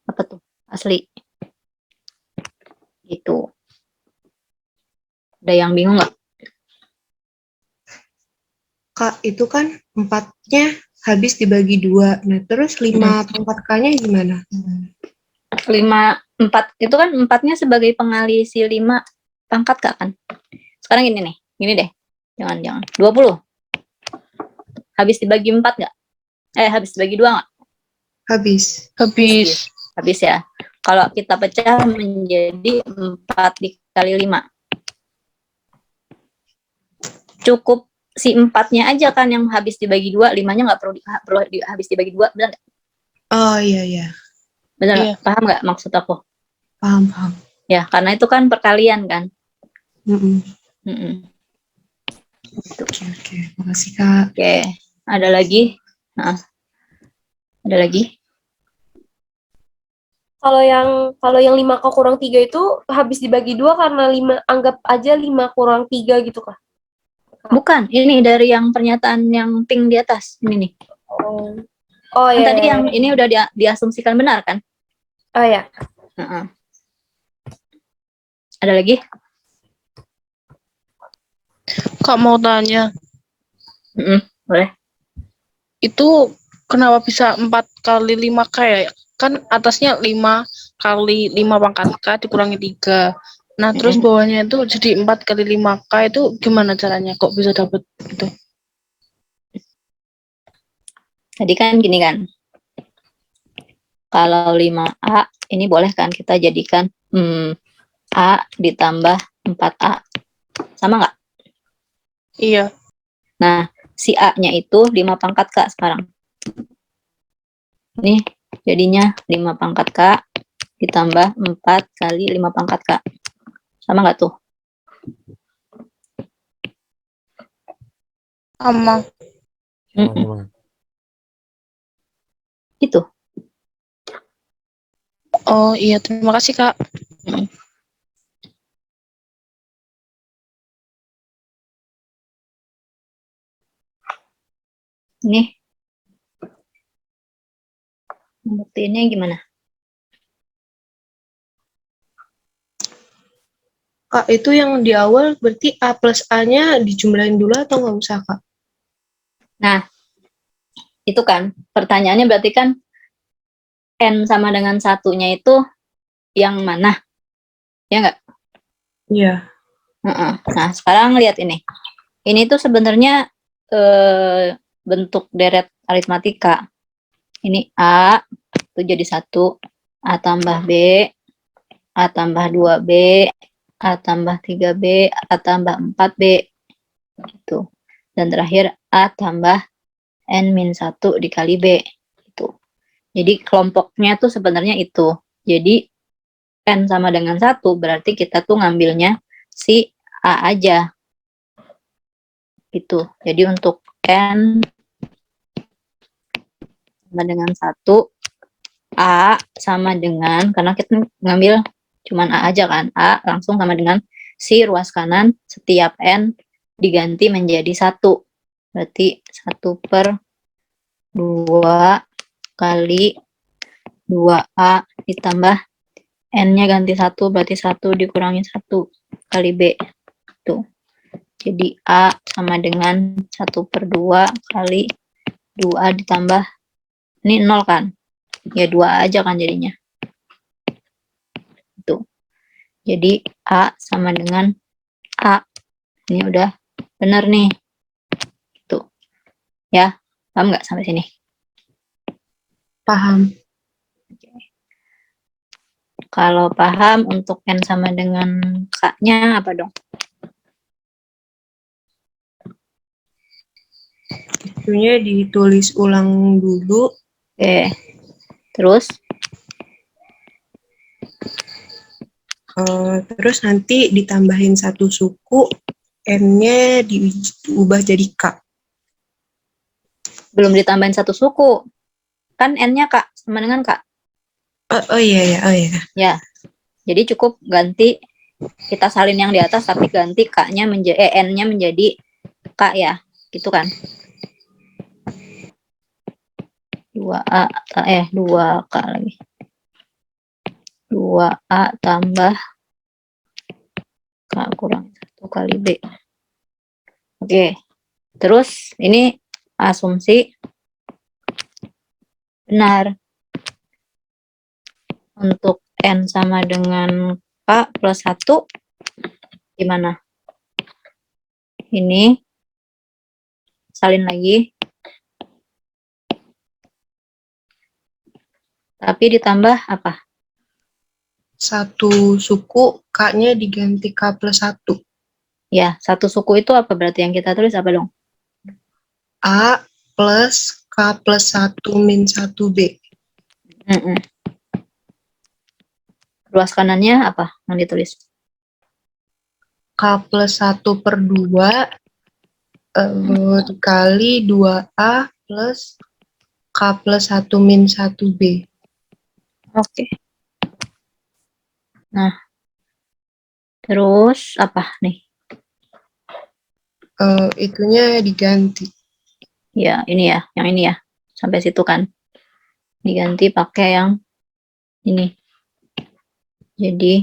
apa tuh? Asli. Gitu. Ada yang bingung nggak? Kak, itu kan 4-nya habis dibagi 2. Nah, terus 5 pangkat K-nya gimana? 4 itu kan 4-nya sebagai pengali si 5 pangkat K kan. Sekarang ini nih, gini deh. Jangan. 20. Habis dibagi 4 nggak? Habis dibagi 2 nggak? Habis. Habis ya. Kalau kita pecah menjadi 4 dikali 5. Cukup si 4-nya aja kan yang habis dibagi 2, 5-nya nggak perlu habis dibagi 2, benar nggak? Oh, iya. Benar Iya. nggak? Paham nggak maksud aku? Paham. Ya, karena itu kan perkalian kan. Oke. Makasih, Kak. Oke, ada lagi? Nah, ada lagi? Kalau yang 5 K kurang 3 itu habis dibagi 2 karena 5, anggap aja 5 kurang 3 gitu kah? Bukan, ini dari yang pernyataan yang pink di atas. Ini nih. Oh Kan ya. tadi yang ini udah diasumsikan benar kan? Oh ya. Ada lagi? Kak mau tanya, Boleh. itu kenapa bisa 4 kali 5K ya? Kan atasnya 5 kali 5 pangkat K dikurangi 3. Nah, terus bawahnya itu jadi 4 kali 5K itu gimana caranya? Kok bisa dapet gitu? Tadi kan gini kan. Kalau 5A, ini boleh kan kita jadikan A ditambah 4A. Sama nggak? Iya. Nah, si A-nya itu 5 pangkat K sekarang. Ini jadinya 5 pangkat K ditambah 4 kali 5 pangkat K. Sama nggak tuh? Sama. Itu. Oh iya, terima kasih Kak. Nih. Buktiinnya gimana? Kak, itu yang di awal berarti A plus A-nya dijumlahin dulu atau nggak usah, Kak? Nah, itu kan pertanyaannya berarti kan N sama dengan 1-nya itu yang mana? Ya nggak? Iya. Nah, sekarang lihat ini. Ini tuh sebenarnya bentuk deret aritmatika. Ini A itu jadi 1, A tambah B, A tambah 2B, A tambah 3B, A tambah 4B. Gitu. Dan terakhir A tambah N-1 dikali B. Gitu. Jadi kelompoknya tuh sebenarnya itu. Jadi N sama dengan 1 berarti kita tuh ngambilnya si A aja. Gitu. Jadi untuk N sama dengan 1, A sama dengan, karena kita ngambil cuman A aja kan, A langsung sama dengan si ruas kanan setiap N diganti menjadi 1. Berarti 1/2 kali 2A ditambah N-nya ganti 1, berarti 1 dikurangi 1 kali B. Tuh. Jadi A sama dengan 1/2 kali 2A ditambah, ini 0 kan? Ya 2 aja kan jadinya. Tuh. Jadi A sama dengan A. Ini udah bener nih. Tuh. Ya, paham nggak sampai sini? Paham. Kalau paham, untuk N sama dengan K-nya apa dong? Itunya ditulis ulang dulu. Oke. Terus? Terus nanti ditambahin 1 suku, N-nya diubah jadi K. Belum ditambahin 1 suku. Kan N-nya K sama dengan K. Oh iya. Ya. Jadi cukup ganti, kita salin yang di atas tapi ganti K-nya menjadi N-nya menjadi K ya. Gitu kan? 2K lagi. 2A tambah K kurang 1 kali B. Oke. Terus ini asumsi benar. Untuk N sama dengan K plus 1 gimana? Ini salin lagi. Tapi ditambah apa? 1 suku, K-nya diganti K plus 1. Ya, 1 suku itu apa berarti yang kita tulis apa dong? A plus K plus 1 min 1B. Ruas kanannya apa yang ditulis? K plus 1/2 dikali 2A plus K plus 1 min 1B. Oke. Nah, terus apa nih? Itunya diganti. Ya, ini ya, yang ini ya. Sampai situ kan. Diganti pakai yang ini. Jadi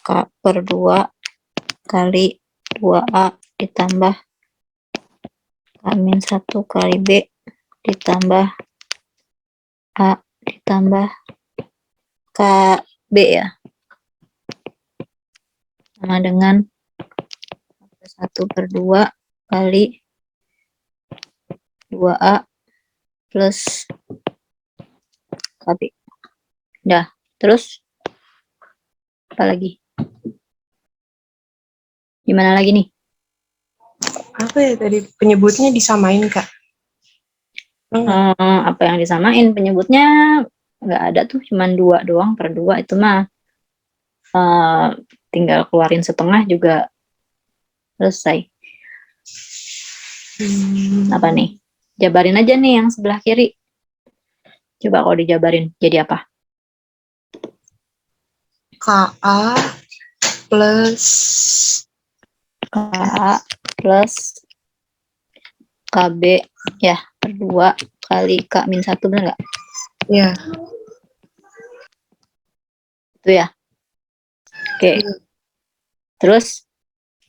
K/2 kali 2A ditambah K-1 kali B ditambah A ditambah KB ya. Sama dengan 1/2 kali 2A plus KB. Udah. Terus apa lagi? Gimana lagi nih? Apa ya tadi penyebutnya disamain, Kak? Apa yang disamain? Penyebutnya nggak ada tuh, cuman 2 doang per 2 itu mah tinggal keluarin setengah juga selesai. Apa nih? Jabarin aja nih yang sebelah kiri. Coba kalau dijabarin jadi apa? KA plus KA plus KB ya per 2 kali K-1 bener nggak? ya. Itu ya. Oke. Terus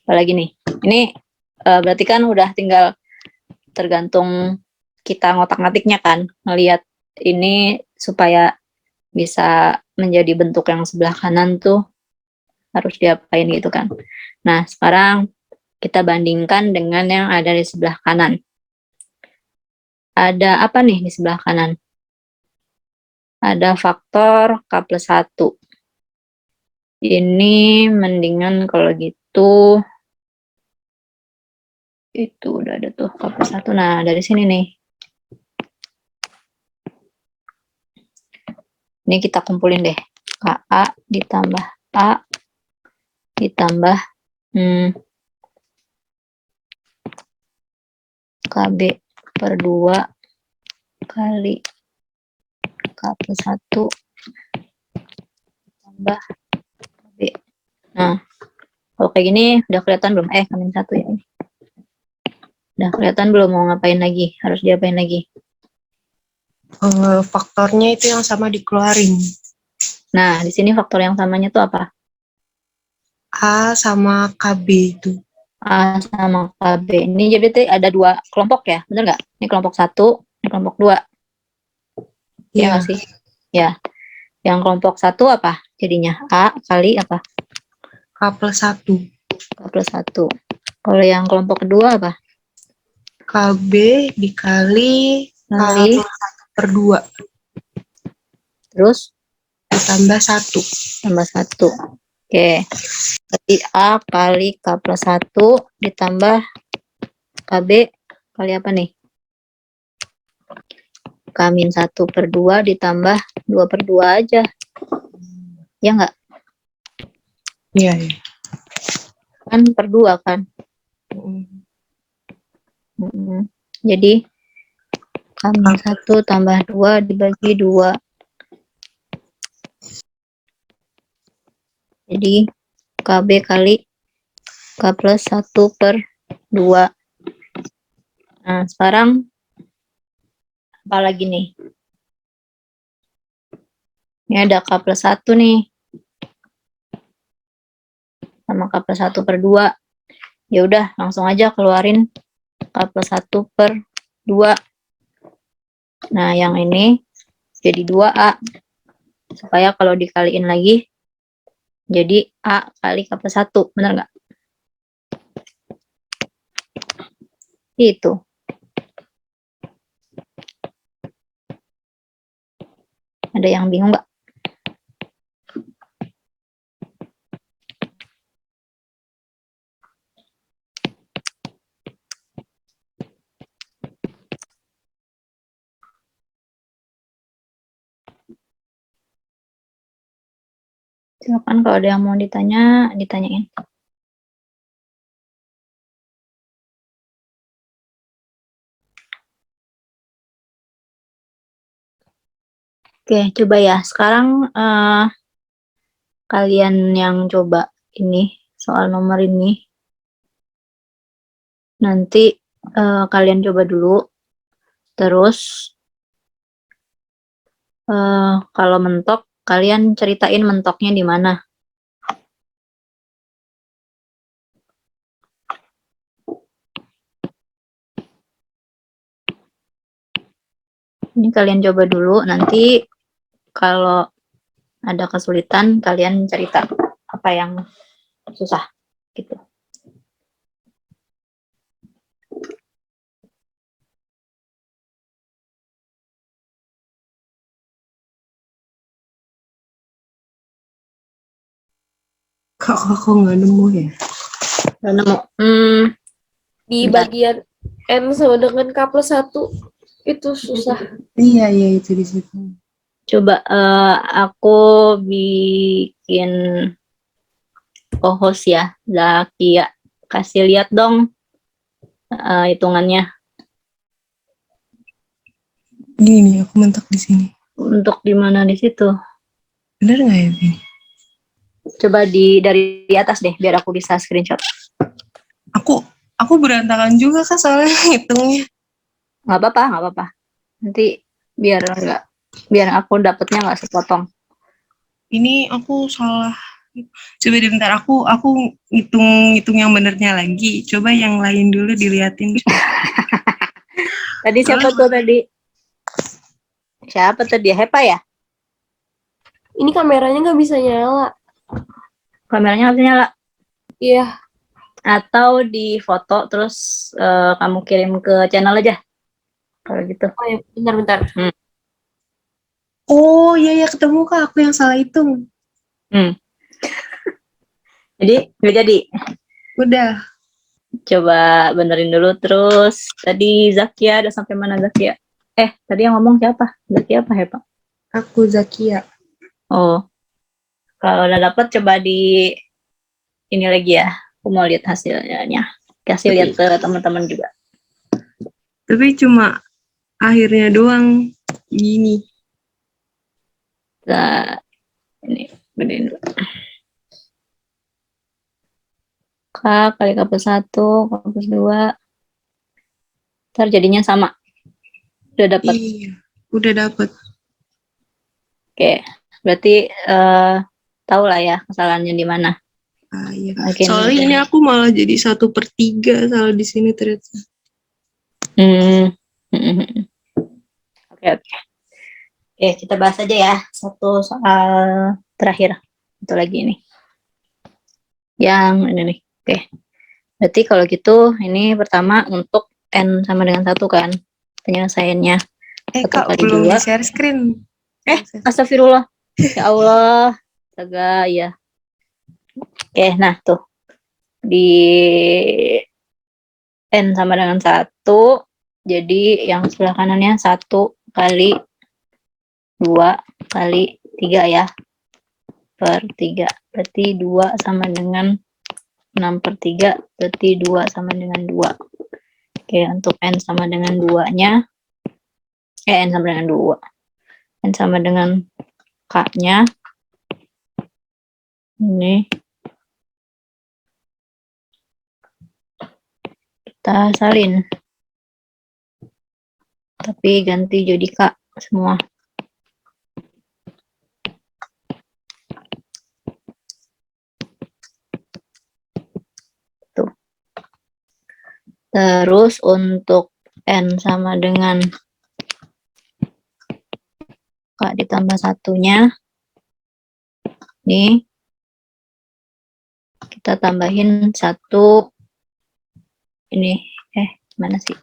apa lagi nih? Ini berarti kan udah tinggal tergantung kita ngotak-ngatiknya kan, ngelihat ini supaya bisa menjadi bentuk yang sebelah kanan tuh harus diapain gitu kan. Nah, sekarang Kita bandingkan dengan yang ada di sebelah kanan. Ada apa nih di sebelah kanan? Ada faktor K plus 1. Ini mendingan kalau gitu, itu udah ada tuh K plus 1. Nah, dari sini nih. Ini kita kumpulin deh. KA ditambah A ditambah KB per 2 kali K plus 1 tambah KB. Nah, kalau kayak gini udah kelihatan belum? Kambing 1 ya ini. Udah kelihatan belum mau ngapain lagi? Harus diapain lagi? Faktornya itu yang sama dikeluarin. Nah, di sini faktor yang samanya tuh apa? A sama KB itu. A sama KB. Ini jadi ada 2 kelompok ya, bener nggak? Ini kelompok 1, ini kelompok 2. Iya Iya. nggak sih? Ya. Yang kelompok 1 apa? Jadinya A kali apa? K plus 1. K plus 1. Kalau yang kelompok kedua apa? KB dikali K Kali plus 1 per 2 terus ditambah 1. tambah 1. Oke. Jadi A kali K plus 1 ditambah KB kali apa nih? K min 1 per 2 ditambah 2 per 2 aja. Ya nggak? Iya, iya. Kan per 2 kan? Jadi K min 1 tambah 2 dibagi 2. Jadi KB kali K plus 1 per 2. Nah, sekarang apa lagi nih? Ini ada K plus 1 nih. Sama K plus 1 per 2. Ya udah, langsung aja keluarin K plus 1 per 2. Nah, yang ini jadi 2A. Supaya kalau dikaliin lagi, jadi A kali K plus 1. Bener nggak? Itu. Ada yang bingung nggak? Silakan kalau ada yang mau ditanya, ditanyain. Oke, coba ya. Sekarang kalian yang coba ini, soal nomor ini. Nanti kalian coba dulu. Terus kalau mentok, kalian ceritain mentoknya di mana. Ini kalian coba dulu, nanti kalau ada kesulitan, kalian cerita apa yang susah, gitu. Kok nggak nemu ya? Udah nemu? Di Bentar. bagian N sama dengan K plus 1 itu susah. Iya, itu di situ. Coba aku bikin co-host ya, Zaki ya. Kasih lihat dong hitungannya. Ini nih, aku mentok di sini. Untuk di mana di situ? Bener nggak ya, Vin? Coba dari atas deh, biar aku bisa screenshot. Aku berantakan juga kan soalnya hitungnya. Nggak apa-apa. Nanti biar aku dapetnya nggak sepotong. Ini aku salah. Coba bentar, aku hitung yang benernya lagi. Coba yang lain dulu diliatin. Tadi siapa tuh tadi? Siapa tadi? Hepa ya? Ini kameranya nggak bisa nyala. Kameranya harus nyala. Iya. Atau di foto terus kamu kirim ke channel aja. Kalau gitu. Oh ya, bentar-bentar. Oh iya ya, ketemu Kak, aku yang salah hitung. Jadi nggak jadi. Udah, Coba benerin dulu terus. Tadi Zakia udah sampai mana Zakia? Tadi yang ngomong siapa? Zakia apa Hepa? aku Zakia. Oh, kalau udah dapet coba di ini lagi ya. Aku mau lihat hasilnya. Kasih lihat ke teman-teman juga. Tapi cuma akhirnya doang gini. Nah, ini benerin dulu. K kali K plus 1, K plus 2. Ntar jadinya sama. Udah dapet. Iya, udah dapet. Oke. Berarti tahu lah ya kesalahannya di mana. Ah, iya. Makin Soalnya ini aku malah jadi 1/3 salah di sini ternyata. Oke. Oke, kita bahas aja ya. Satu soal terakhir. Itu lagi nih. Yang ini nih. Oke. Berarti kalau gitu, ini pertama untuk N sama dengan 1 kan. Penyelesaiannya. 1 Kak, kali belum 2. di share screen. Astagfirullah. Ya Allah. Astaga, ya. Oke, nah tuh. Di N sama dengan 1. Jadi yang sebelah kanannya 1 kali 2 kali 3 ya. Per 3. Berarti 2 sama dengan 6/3. Berarti 2 sama dengan 2. Oke, untuk N sama dengan 2-nya. N sama dengan 2. N sama dengan K-nya. Ini. Kita salin. Tapi ganti jadi K semua. Tuh. Terus untuk N sama dengan K ditambah 1-nya. Nih. Kita tambahin 1. Ini. Mana sih?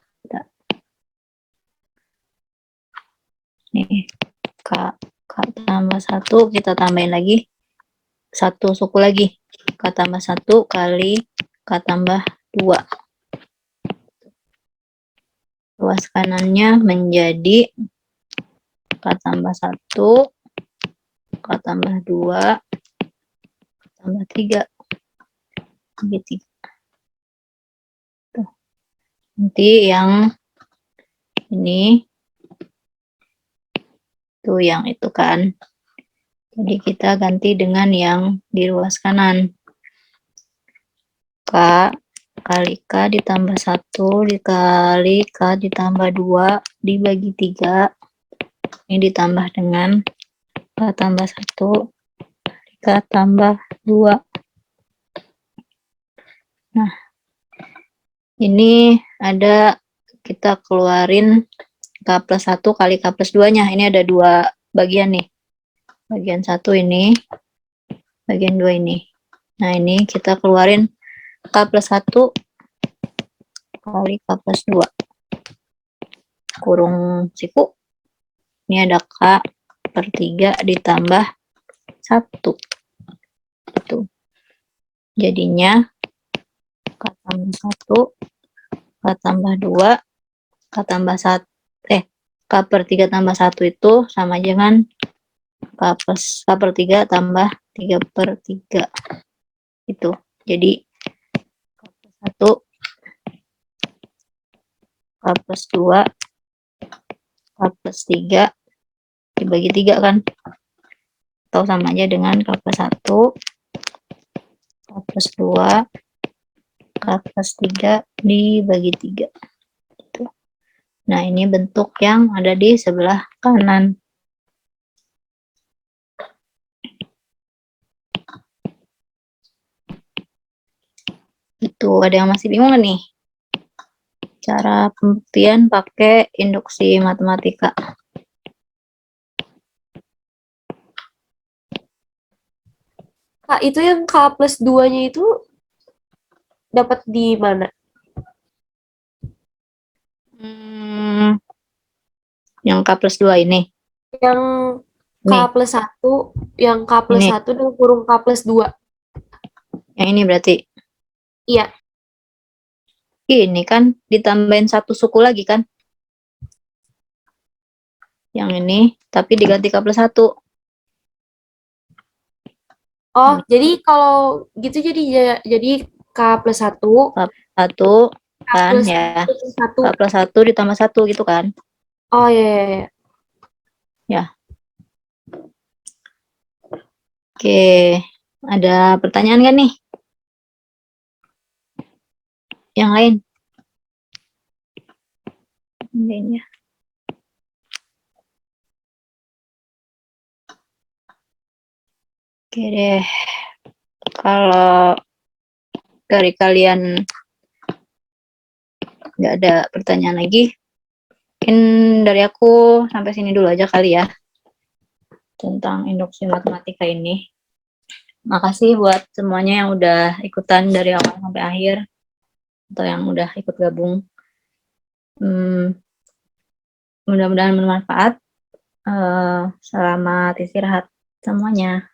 Nih. K tambah 1. Kita tambahin lagi. 1 suku lagi. K tambah 1 kali K tambah 2. Luas kanannya menjadi K tambah 1, K tambah 2, K tambah 3. Gitu. Tuh. Nanti yang ini tuh yang itu kan. Jadi kita ganti dengan yang di ruas kanan. K kali K ditambah 1 dikali K ditambah 2 dibagi 3. Ini ditambah dengan K tambah 1 kali K tambah 2. Nah, ini ada kita keluarin K plus 1 kali K plus 2-nya. Ini ada 2 bagian nih. Bagian 1 ini, bagian 2 ini. Nah, ini kita keluarin K plus 1 kali K plus 2. Kurung siku. Ini ada K per 3 ditambah 1. Itu. Jadinya K tambah 1, K tambah 2, K tambah 1. K per 3 tambah 1 itu sama dengan K per 3 tambah 3/3. Itu. Jadi K plus 1, K plus 2, K plus 3 dibagi 3 kan? Atau sama aja dengan K plus 1, K plus 2, K plus 3 dibagi 3. Gitu. Nah, ini bentuk yang ada di sebelah kanan. Itu, ada yang masih bingung nggak nih? Cara pembuktian pakai induksi matematika. Kak, itu yang K plus 2-nya itu dapat di mana? Yang K plus 2 ini. Yang K Nih. plus 1, yang K plus Ini. 1 dan kurung K plus 2. Yang ini berarti. Iya. Ini kan ditambahin satu suku lagi kan? Yang ini, tapi diganti K plus 1. Oh, jadi kalau gitu jadi K plus 1, Satu K kan plus ya. 1. K plus 1 ditambah 1 gitu kan? Oh iya. Ya. Oke, ada pertanyaan kan nih? Yang lain? Ini ya. Oke deh. Kalau dari kalian nggak ada pertanyaan lagi, mungkin dari aku sampai sini dulu aja kali ya tentang induksi matematika ini. Makasih buat semuanya yang udah ikutan dari awal sampai akhir atau yang udah ikut gabung. Mudah-mudahan bermanfaat. Selamat istirahat semuanya.